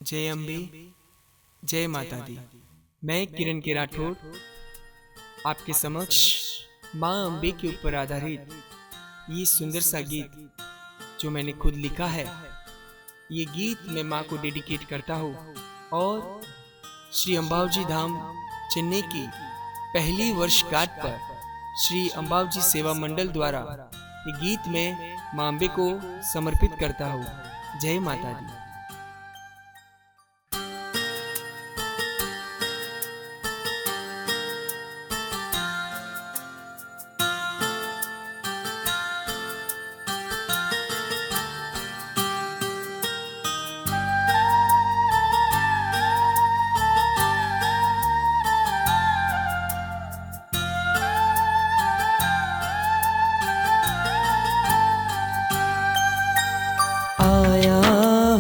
जय अम्बे, जय माता दी। मैं किरण के राठौड़ आपके समक्ष माँ अम्बे के ऊपर आधारित ये सुंदर सा गीत जो मैंने खुद लिखा है, ये गीत मैं माँ को डेडिकेट करता हूँ और श्री अंबावजी धाम चेन्नई की पहली वर्षगांठ पर श्री अंबावजी सेवा मंडल द्वारा ये गीत मैं माँ अम्बे को समर्पित करता हूँ। जय माता दी। आया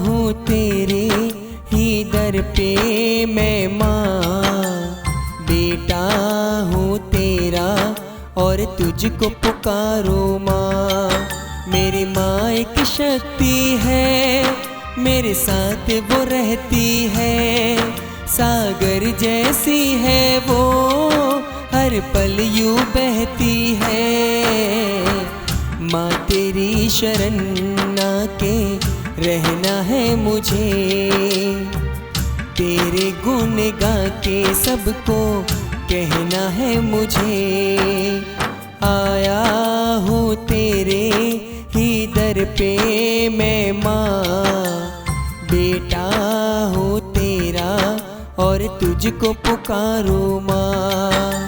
हूँ तेरे ही दर पे मैं माँ, बेटा हूँ तेरा और तुझको पुकारो माँ। मेरी माँ एक शक्ति है, मेरे साथ वो रहती है, सागर जैसी है वो हर पल यूं बहती है। माँ तेरी शरण आके रहना है मुझे, तेरे गुण गा के सबको कहना है मुझे। आया हूँ तेरे ही दर पे मैं माँ, बेटा हूँ तेरा और तुझको पुकारो माँ।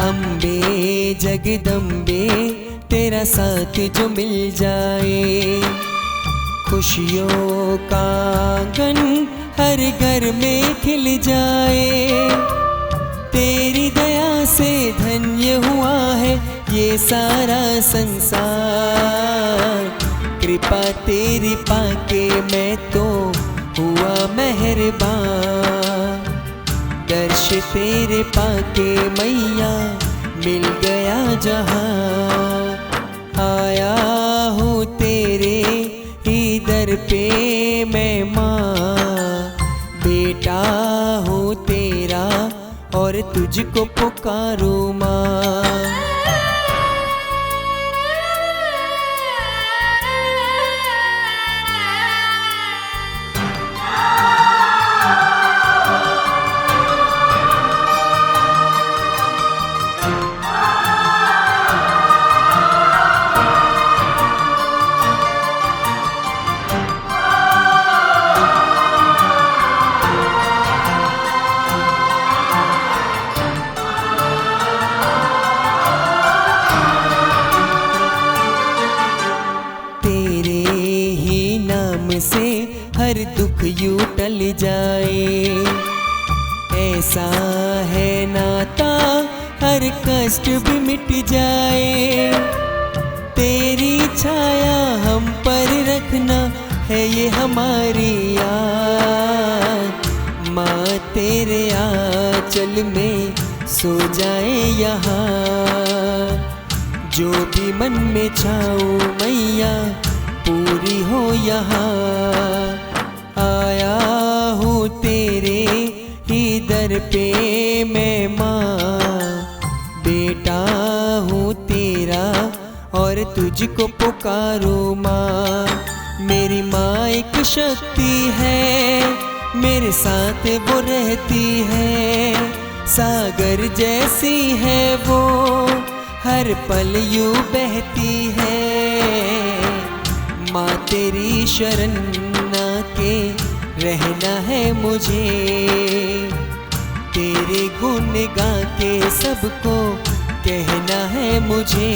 अम्बे जगदम्बे तेरा साथ जो मिल जाए, खुशियों का आंगन हर घर में खिल जाए। तेरी दया से धन्य हुआ है ये सारा संसार, कृपा तेरी पाके मैं तो हुआ मेहरबान। दर्श तेरे पाके मैया मिल गया जहाँ। आया हूँ तेरे ही दर पे मैं माँ, बेटा हूँ तेरा और तुझको पुकारो माँ। से हर दुख यूं टल जाए, ऐसा है नाता हर कष्ट भी मिट जाए। तेरी छाया हम पर रखना है ये हमारी याद, माँ तेरे आंचल में सो जाए यहाँ। जो भी मन में छाओ मैया पूरी हो यहाँ। आया हूँ तेरे ही दर पे मैं माँ, बेटा हूँ तेरा और तुझको पुकारो माँ। मेरी माँ एक शक्ति है, मेरे साथ वो रहती है, सागर जैसी है वो हर पल यूं बहती है। माँ तेरी शरण आके रहना है मुझे, तेरे गुण गा के सबको कहना है मुझे।